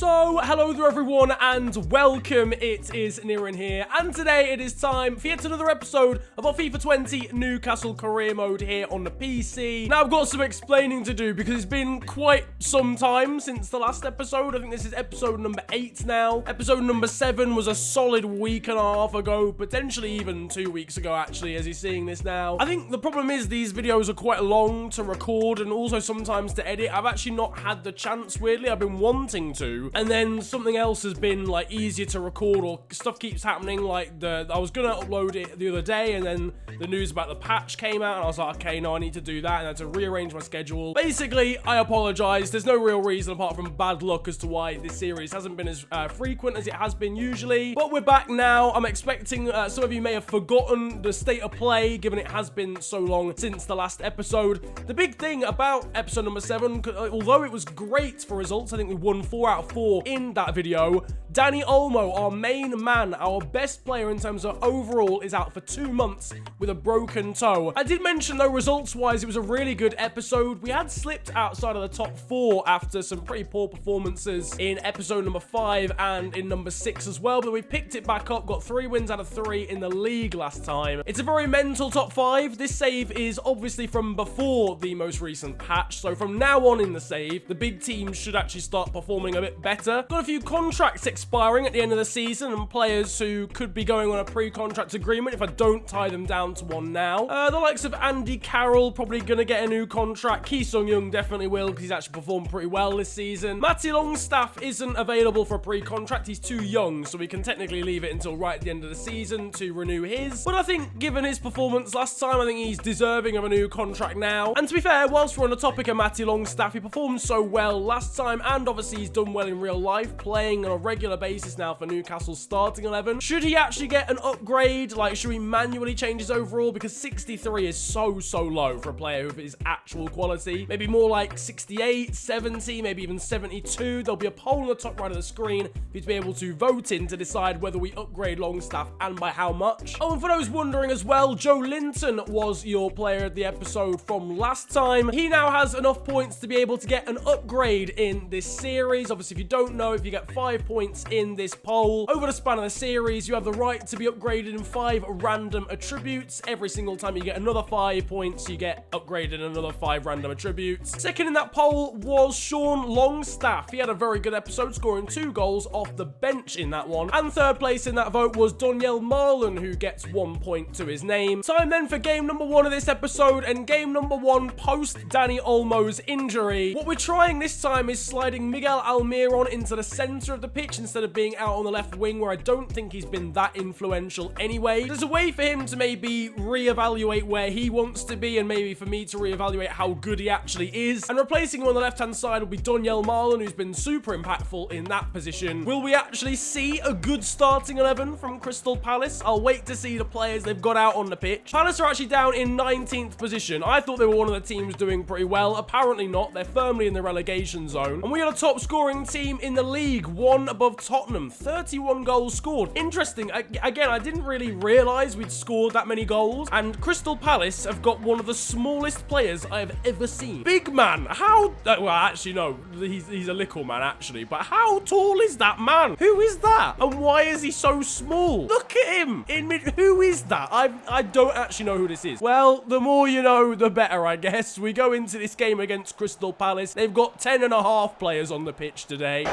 So, hello there everyone and welcome, it is Niran here, and today it is time for yet another episode of our FIFA 20 Newcastle career mode here on the PC. Now I've got some explaining to do because it's been quite some time since the last episode. I think this is episode number 8 now. Episode number 7 was a solid week and a half ago, potentially even 2 weeks ago actually, as you're seeing this now. I think the problem is these videos are quite long to record and also sometimes to edit. I've actually not had the chance, weirdly. I've been wanting to. And then something else has been like easier to record, or stuff keeps happening. Like I was gonna upload it the other day, and then the news about the patch came out, and I was like, okay, no, I need to do that, and I had to rearrange my schedule. Basically, I apologize. There's no real reason apart from bad luck as to why this series hasn't been as frequent as it has been usually. But we're back now. I'm expecting some of you may have forgotten the state of play, given it has been so long since the last episode. The big thing about episode number 7, although it was great for results, I think we won 4 out of 4 in that video. Dani Olmo, our main man, our best player in terms of overall, is out for 2 months with a broken toe. I did mention though, results-wise, it was a really good episode. We had slipped outside of the top 4 after some pretty poor performances in episode number 5 and in number 6 as well, but we picked it back up, got 3 wins out of 3 in the league last time. It's a very mental top 5. This save is obviously from before the most recent patch, so from now on in the save, the big teams should actually start performing a bit better. Got a few contracts expiring at the end of the season and players who could be going on a pre-contract agreement if I don't tie them down to one now. The likes of Andy Carroll probably going to get a new contract. Ki Sung-young definitely will because he's actually performed pretty well this season. Matty Longstaff isn't available for a pre-contract. He's too young, so we can technically leave it until right at the end of the season to renew his. But I think given his performance last time, I think he's deserving of a new contract now. And to be fair, whilst we're on the topic of Matty Longstaff, he performed so well last time, and obviously he's done well in real life, playing on a regular basis now for Newcastle's starting 11. Should he actually get an upgrade? Like, should we manually change his overall? Because 63 is so low for a player with his actual quality. Maybe more like 68, 70, maybe even 72. There'll be a poll on the top right of the screen for you to be able to vote in to decide whether we upgrade Longstaff and by how much. Oh, and for those wondering as well, Joe Linton was your player of the episode from last time. He now has enough points to be able to get an upgrade in this series. Obviously, if you don't know, if you get 5 points in this poll over the span of the series, you have the right to be upgraded in 5 random attributes. Every single time you get another 5 points, you get upgraded in another 5 random attributes. Second in that poll was Sean Longstaff. He had a very good episode, scoring 2 goals off the bench in that one. And third place in that vote was Donyell Marlon, who gets 1 point to his name. Time then for game number 1 of this episode, and game number 1 post Dani Olmo's injury. What we're trying this time is sliding Miguel Almiron into the center of the pitch instead of being out on the left wing, where I don't think he's been that influential anyway. There's a way for him to maybe reevaluate where he wants to be, and maybe for me to reevaluate how good he actually is. And replacing him on the left-hand side will be Donyell Marlon, who's been super impactful in that position. Will we actually see a good starting 11 from Crystal Palace? I'll wait to see the players they've got out on the pitch. Palace are actually down in 19th position. I thought they were one of the teams doing pretty well. Apparently not. They're firmly in the relegation zone. And we are the top scoring team in the league, 1 above Tottenham. 31 goals scored. Interesting. Again, I didn't really realise we'd scored that many goals. And Crystal Palace have got one of the smallest players I have ever seen. Big man. How... well, actually, no. He's a little man, actually. But how tall is that man? Who is that? And why is he so small? Look at him. Who is that? I don't actually know who this is. Well, the more you know, the better, I guess. We go into this game against Crystal Palace. They've got 10.5 players on the pitch today.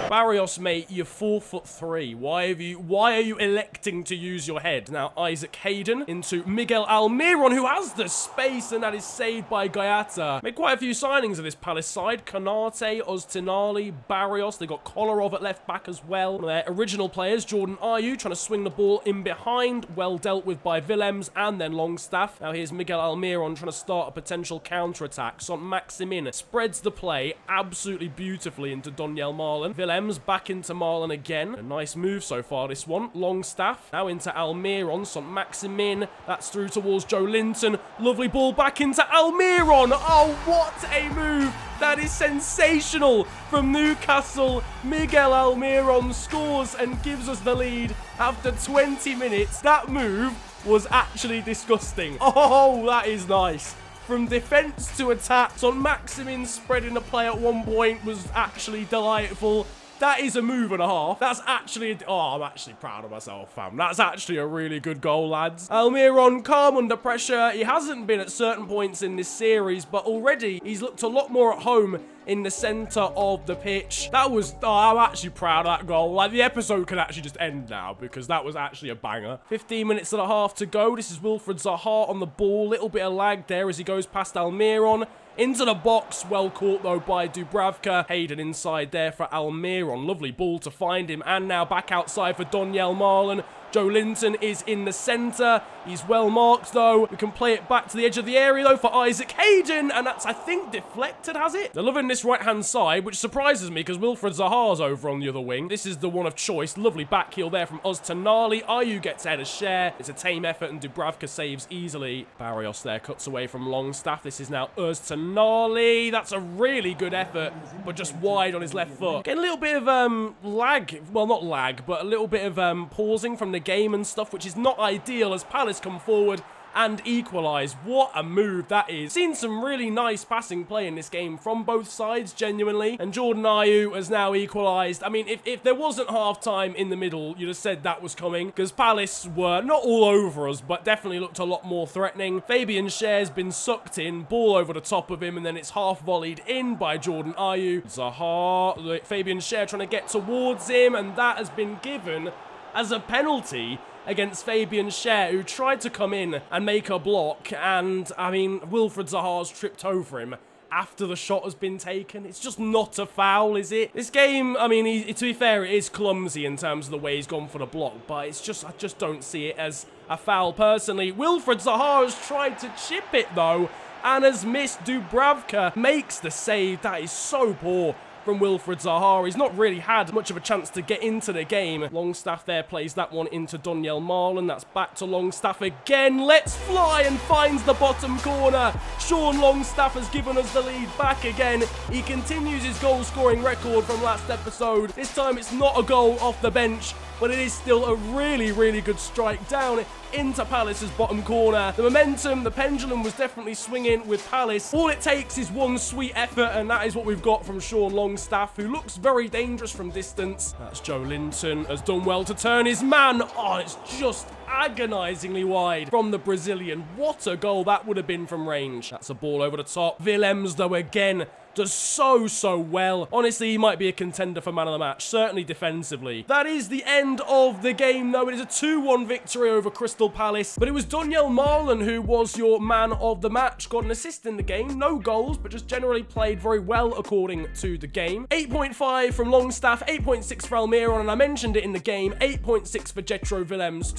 Barrios, mate, you're 4'3". Why are you electing to use your head? Now, Isaac Hayden into Miguel Almiron, who has the space, and that is saved by Gaiata. Made quite a few signings of this Palace side. Kanate, Oztinali, Barrios. They got Kolarov at left back as well. One of their original players, Jordan Ayew, trying to swing the ball in behind. Well dealt with by Willems and then Longstaff. Now here's Miguel Almiron trying to start a potential counter-attack. Saint-Maximin spreads the play absolutely beautifully into Donyell Marlon. Willems back into Marlon again. A nice move so far, this one. Longstaff now into Almiron. Saint-Maximin. That's through towards Joe Linton. Lovely ball back into Almiron. Oh, what a move. That is sensational from Newcastle. Miguel Almiron scores and gives us the lead after 20 minutes. That move was actually disgusting. Oh, that is nice. from defense to attack. So Maximin spreading the play at one point was actually delightful. That is a move and a half. That's actually... Oh, I'm actually proud of myself, fam. That's actually a really good goal, lads. Almiron, calm under pressure. He hasn't been at certain points in this series, but already he's looked a lot more at home in the center of the pitch. That was... Oh, I'm actually proud of that goal. Like, the episode can actually just end now because that was actually a banger. 15 minutes and a half to go. This is Wilfried Zaha on the ball. Little bit of lag there as he goes past Almiron. Into the box, well caught though by Dubravka. Hayden inside there for Almiron. Lovely ball to find him. And now back outside for Donyell Marlon. Joe Linton is in the centre. He's well marked though. We can play it back to the edge of the area though for Isaac Hayden. And that's, I think, deflected, has it? They're loving this right-hand side, which surprises me because Wilfried Zaha's over on the other wing. This is the one of choice. Lovely back heel there from Oztonali. Ayew gets ahead of share. It's a tame effort and Dubravka saves easily. Barrios there cuts away from Longstaff. This is now Oztonali. That's a really good effort, but just wide on his left foot. Getting a little bit of lag. Well, not lag, but a little bit of pausing from the game and stuff, which is not ideal as Palace come forward and equalise. What a move that is. Seen some really nice passing play in this game from both sides, genuinely. And Jordan Ayew has now equalised. I mean, if there wasn't half-time in the middle, you'd have said that was coming, because Palace were not all over us, but definitely looked a lot more threatening. Fabian Schär's been sucked in, ball over the top of him, and then it's half-volleyed in by Jordan Ayew. Zaha, Fabian Schär trying to get towards him, and that has been given as a penalty against Fabian Schär, who tried to come in and make a block, and, I mean, Wilfried Zaha's tripped over him after the shot has been taken. It's just not a foul, is it? This game, I mean, to be fair, it is clumsy in terms of the way he's gone for the block, but it's just, I just don't see it as a foul personally. Wilfried Zaha has tried to chip it, though, and has missed. Dubravka makes the save. That is so poor from Wilfried Zaha. He's not really had much of a chance to get into the game. Longstaff there plays that one into Donyell Marlon. That's back to Longstaff again. Let's fly and finds the bottom corner. Sean Longstaff has given us the lead back again. He continues his goal scoring record from last episode. This time it's not a goal off the bench, but it is still a really, really good strike down into Palace's bottom corner. The momentum, the pendulum was definitely swinging with Palace. All it takes is one sweet effort, and that is what we've got from Sean Longstaff, who looks very dangerous from distance. That's Joe Linton, has done well to turn his man. Oh, it's just agonisingly wide from the Brazilian. What a goal that would have been from range. That's a ball over the top. Willems, though, again, does so well. Honestly, he might be a contender for man of the match, certainly defensively. That is the end of the game, though. It is a 2-1 victory over Crystal Palace, but it was Donyell Marlon who was your man of the match. Got an assist in the game, no goals, but just generally played very well according to the game. 8.5 from Longstaff, 8.6 for Almiron, and I mentioned it in the game, 8.6 for Jetro Willems.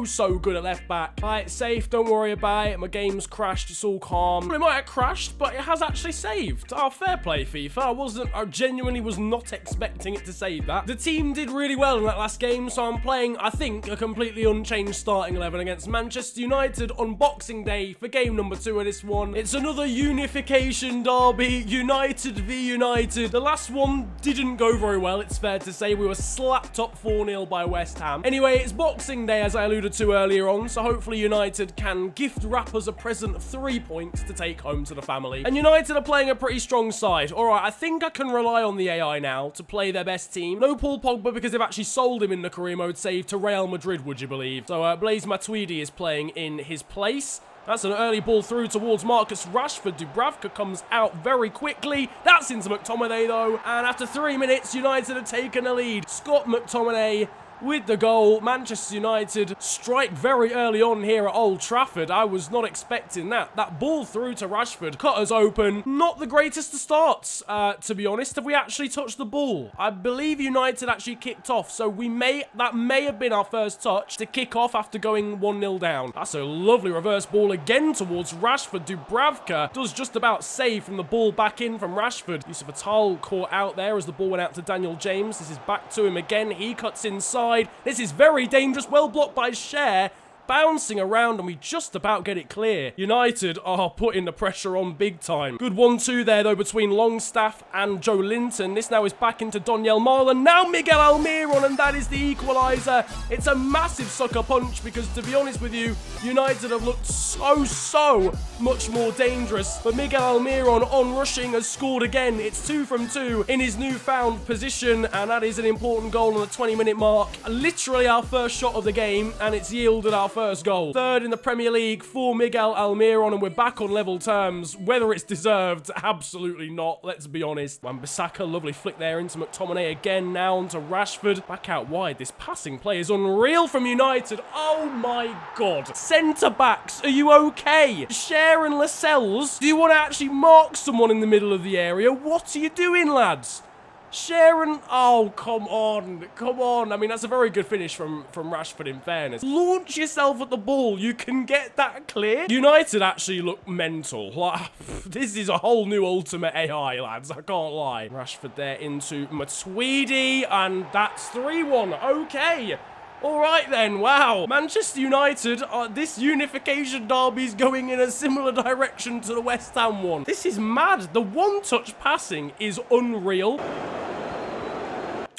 So good at left back. Right, safe, don't worry about it. My game's crashed, it's all calm. Well, it might have crashed, but it has actually saved. Oh, fair play, FIFA. I genuinely was not expecting it to save that. The team did really well in that last game, so I'm playing, I think, a completely unchanged starting 11 against Manchester United on Boxing Day for game number 2 of this one. It's another unification derby, United v United. The last one didn't go very well, it's fair to say. We were slapped up 4-0 by West Ham. Anyway, it's Boxing Day, as I alluded to earlier on, so hopefully United can gift wrap us a present of 3 points to take home to the family. And United are playing a pretty strong side. Alright, I think I can rely on the AI now to play their best team. No Paul Pogba because they've actually sold him in the career mode save to Real Madrid, would you believe? So Blaise Matuidi is playing in his place. That's an early ball through towards Marcus Rashford. Dubravka comes out very quickly. That's into McTominay though. And after 3 minutes, United have taken a lead. Scott McTominay with the goal. Manchester United strike very early on here at Old Trafford. I was not expecting that. That ball through to Rashford cut us open. Not the greatest of starts, to be honest. Have we actually touched the ball? I believe United actually kicked off, so that may have been our first touch to kick off after going 1-0 down. That's a lovely reverse ball again towards Rashford. Dubravka does just about save from the ball back in from Rashford. Yusuf Atal caught out there as the ball went out to Daniel James. This is back to him again. He cuts inside. This is very dangerous. Well blocked by Schär. bouncing around, and we just about get it clear. United are putting the pressure on big time. Good 1-2 there, though, between Longstaff and Joe Linton. This now is back into Donyell Marlon. Now Miguel Almiron, and that is the equaliser. It's a massive sucker punch because, to be honest with you, United have looked so much more dangerous. But Miguel Almiron on rushing has scored again. It's 2 from 2 in his newfound position, and that is an important goal on the 20-minute mark. Literally our first shot of the game, and it's yielded our first goal. Third in the Premier League for Miguel Almiron, and we're back on level terms. Whether it's deserved, absolutely not, let's be honest. Wan-Bissaka, lovely flick there into McTominay again, now onto Rashford. Back out wide. This passing play is unreal from United. Oh my god. Centre-backs, are you okay? Cher and Lascelles, do you want to actually mark someone in the middle of the area? What are you doing, lads? Sharon, oh, come on. I mean, that's a very good finish from Rashford, in fairness. Launch yourself at the ball. You can get that clear. United actually look mental. Like, this is a whole new ultimate AI, lads. I can't lie. Rashford there into Matuidi, and that's 3-1. Okay. All right then, wow. Manchester United, this unification derby's going in a similar direction to the West Ham one. This is mad. The one-touch passing is unreal.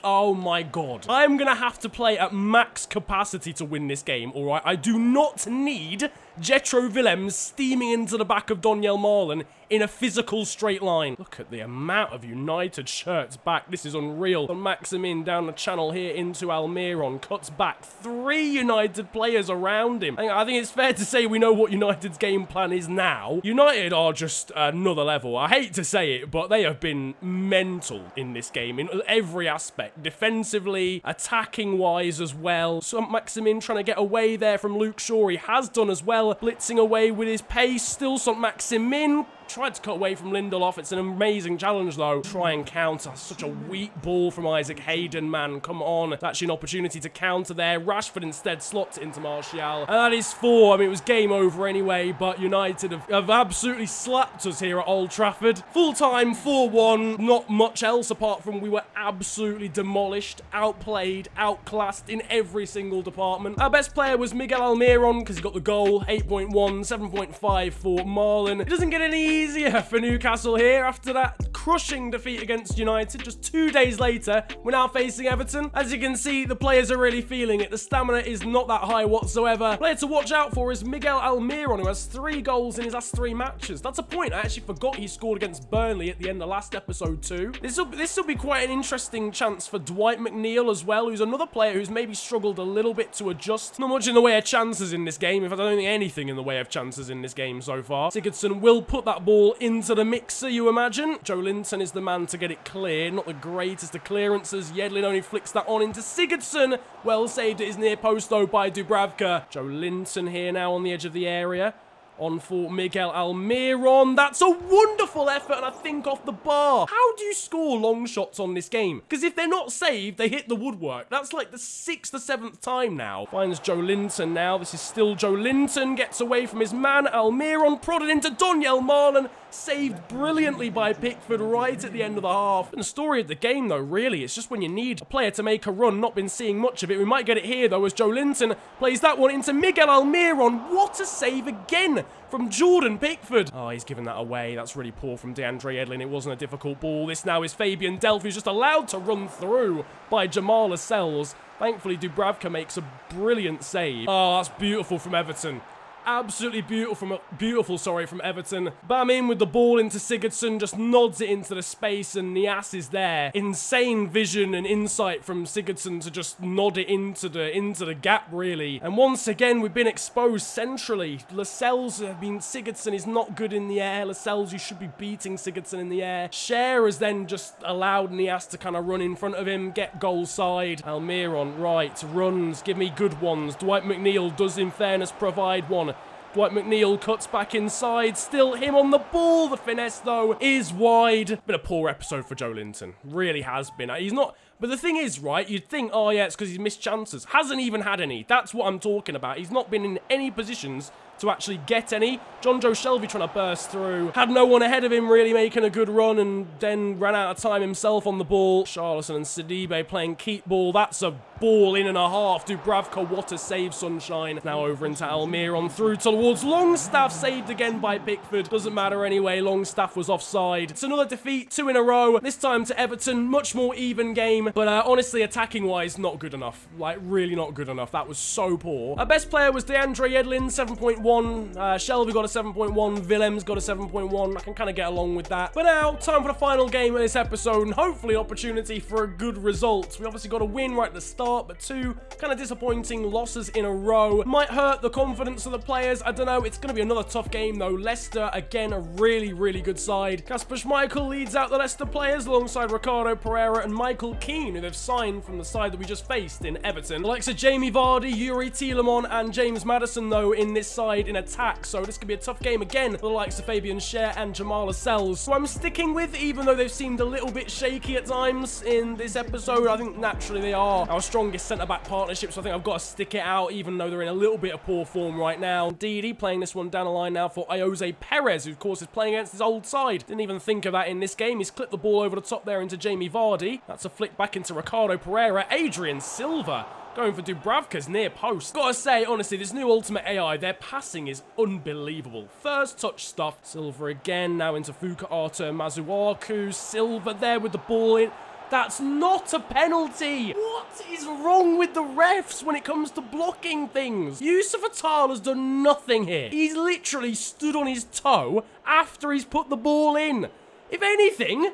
Oh my god. I'm going to have to play at max capacity to win this game, all right? I do not need Jetro Willems steaming into the back of Donyell Marlon in a physical straight line. Look at the amount of United shirts back. This is unreal. And Maximin down the channel here into Almiron. Cuts back 3 United players around him. I think it's fair to say we know what United's game plan is now. United are just another level. I hate to say it, but they have been mental in this game in every aspect. Defensively, attacking-wise as well. So Maximin trying to get away there from Luke Shaw. He has done as well. Blitzing away with his pace. Still St. Maximin. Tried to cut away from Lindelof. It's an amazing challenge, though. Try and counter. Such a weak ball from Isaac Hayden, man. Come on. It's actually an opportunity to counter there. Rashford instead slots it into Martial. And that is 4. I mean, it was game over anyway, but United have absolutely slapped us here at Old Trafford. Full time, 4-1. Not much else apart from we were absolutely demolished, outplayed, outclassed in every single department. Our best player was Miguel Almiron because he got the goal. 8.1, 7.5 for Marlon. It doesn't get any easier for Newcastle here after that crushing defeat against United. Just 2 days later, we're now facing Everton. As you can see, the players are really feeling it. The stamina is not that high whatsoever. Player to watch out for is Miguel Almiron, who has 3 goals in his last 3 matches. That's a point. I actually forgot he scored against Burnley at the end of last episode too. This will be quite an interesting chance for Dwight McNeil as well, who's another player who's maybe struggled a little bit to adjust. Not much in the way of chances in this game. In fact, I don't think anything in the way of chances in this game so far. Sigurdsson will put that ball into the mixer, you imagine. Joe Linton is the man to get it cleared. Not the greatest of clearances. Yedlin only flicks that on into Sigurdsson. Well saved at his near post, though, by Dubravka. Joe Linton here now on the edge of the area. On for Miguel Almiron. That's a wonderful effort, and I think off the bar. How do you score long shots on this game? Because if they're not saved, they hit the woodwork. That's like the 6th or 7th time now. Finds Joe Linton now. This is still Joe Linton. Gets away from his man. Almiron prodded into Donyell Marlon. Saved brilliantly by Pickford right at the end of the half. And the story of the game, though, really, it's just when you need a player to make a run. Not been seeing much of it. We might get it here, though, as Joe Linton plays that one into Miguel Almiron. What a save again from Jordan Pickford. Oh, he's given that away. That's really poor from DeAndre Yedlin. It wasn't a difficult ball. This now is Fabian Delph, who's just allowed to run through by Jamal Lascelles. Thankfully, Dubravka makes a brilliant save. Oh, that's beautiful from Everton. Absolutely beautiful from Everton. Bam in with the ball into Sigurdsson, just nods it into the space, and Nias is there. Insane vision and insight from Sigurdsson to just nod it into the gap, really. And once again, we've been exposed centrally. Lascelles, I mean, Sigurdsson is not good in the air. Lascelles, you should be beating Sigurdsson in the air. Cher has then just allowed Nias to kind of run in front of him, get goal side. Almiron, right, runs, give me good ones. Dwight McNeil does, in fairness, provide one. Dwight McNeil cuts back inside. Still him on the ball. The finesse, though, is wide. Been a poor episode for Joe Linton. Really has been. He's not... But the thing is, right, you'd think, oh, yeah, it's because he's missed chances. Hasn't even had any. That's what I'm talking about. He's not been in any positions to actually get any. John Joe Shelby trying to burst through. Had no one ahead of him really making a good run and then ran out of time himself on the ball. Charlison and Sidibe playing keep ball. That's a ball in and a half. Dubravka, what a save, Sunshine. Now over into Almiron through towards Longstaff. Saved again by Pickford. Doesn't matter anyway. Longstaff was offside. It's another defeat, 2 in a row. This time to Everton. Much more even game. But honestly, attacking-wise, not good enough. Like, really not good enough. That was so poor. Our best player was DeAndre Yedlin, 7.1. Shelby got a 7.1. Willems got a 7.1. I can kind of get along with that. But now, time for the final game of this episode and hopefully opportunity for a good result. We obviously got a win right at the start, but 2 kind of disappointing losses in a row. Might hurt the confidence of the players. I don't know. It's going to be another tough game, though. Leicester, again, a really, really good side. Kasper Schmeichel leads out the Leicester players alongside Ricardo Pereira and Michael Keane, who they've signed from the side that we just faced in Everton. The likes of Jamie Vardy, Yuri Tielemans, and James Maddison, though, in this side in attack. So this could be a tough game again for the likes of Fabian Schär and Jamal Lascelles. So I'm sticking with, even though they've seemed a little bit shaky at times in this episode, I think naturally they are our strongest centre-back partnership, so I think I've got to stick it out, even though they're in a little bit of poor form right now. Didi playing this one down the line now for Jose Perez, who of course is playing against his old side. Didn't even think of that in this game. He's clipped the ball over the top there into Jamie Vardy. That's a flick back into Ricardo Pereira. Adrian Silva going for Dubravka's near post. Gotta say, honestly, this new Ultimate AI, their passing is unbelievable. First touch stuff. Silva again, now into Fuka-Arta Mazuaku. Silva there with the ball in. That's not a penalty. What is wrong with the refs when it comes to blocking things? Yusuf Atal has done nothing here. He's literally stood on his toe after he's put the ball in. If anything,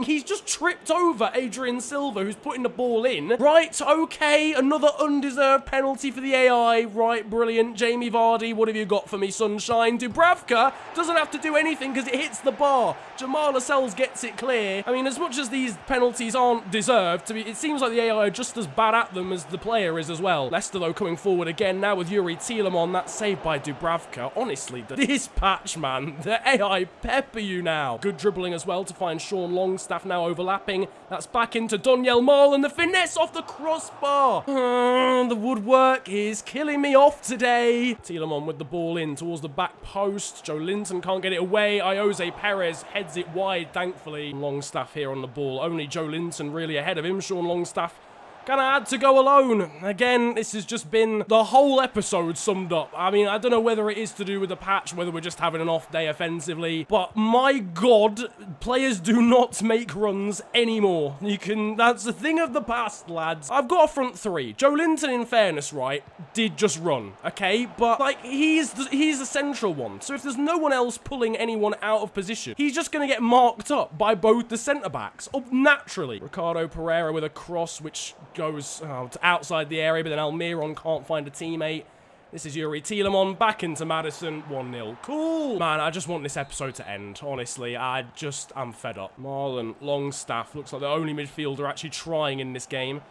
he's just tripped over Adrian Silva, who's putting the ball in. Right, okay, another undeserved penalty for the AI. Right, brilliant. Jamie Vardy, what have you got for me, Sunshine? Dubravka doesn't have to do anything because it hits the bar. Jamal Lascelles gets it clear. I mean, as much as these penalties aren't deserved, it seems like the AI are just as bad at them as the player is as well. Leicester, though, coming forward again now with Yuri Tielemans. That's saved by Dubravka. Honestly, this patch, man, the AI pepper you now. Good dribbling as well to find Sean Longstaff now overlapping. That's back into Donyell Mall and the finesse off the crossbar. The woodwork is killing me off today. Tielemans with the ball in towards the back post. Joe Linton can't get it away. Jose Perez heads it wide, thankfully. Longstaff here on the ball. Only Joe Linton really ahead of him. Sean Longstaff kind of had to go alone. Again, this has just been the whole episode summed up. I mean, I don't know whether it is to do with the patch, whether we're just having an off day offensively, but my God, players do not make runs anymore. That's the thing of the past, lads. I've got a front 3. Joe Linton, in fairness, right, did just run, okay? But, like, he's the central one. So if there's no one else pulling anyone out of position, he's just going to get marked up by both the centre-backs, naturally. Ricardo Pereira with a cross, which goes to outside the area, but then Almiron can't find a teammate. This is Yuri Tielemans back into Maddison. 1-0. Cool. Man, I just want this episode to end. Honestly, I'm fed up. Marlon Longstaff looks like the only midfielder actually trying in this game.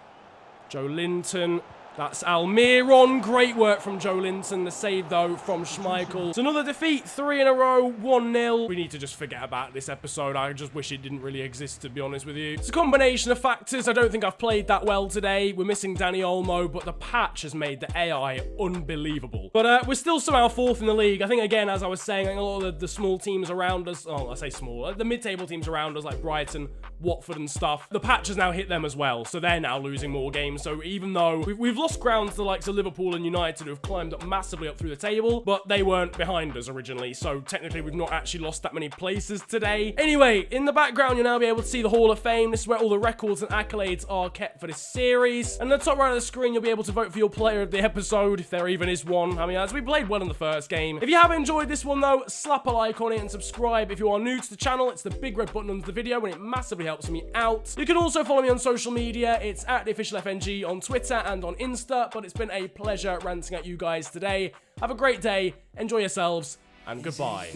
Joe Linton. That's Almiron. Great work from Joe Linton. The save, though, from Schmeichel. It's another defeat. 3 in a row. 1-0. We need to just forget about this episode. I just wish it didn't really exist, to be honest with you. It's a combination of factors. I don't think I've played that well today. We're missing Danny Olmo, but the patch has made the AI unbelievable. But we're still somehow 4th in the league. I think, again, as I was saying, a lot of the small teams around us, I say small, the mid-table teams around us, like Brighton, Watford and stuff, the patch has now hit them as well. So they're now losing more games. So even though we've lost ground to the likes of Liverpool and United, who have climbed up massively up through the table, but they weren't behind us originally, so technically we've not actually lost that many places today. Anyway, in the background you'll now be able to see the Hall of Fame. This is where all the records and accolades are kept for this series, and at the top right of the screen you'll be able to vote for your player of the episode, if there even is one. I mean, as we played well in the first game. If you have enjoyed this one though, slap a like on it and subscribe. If you are new to the channel, it's the big red button under the video and it massively helps me out. You can also follow me on social media. It's at the official FNG on Twitter and on Insta, but it's been a pleasure ranting at you guys today. Have a great day, enjoy yourselves, and goodbye.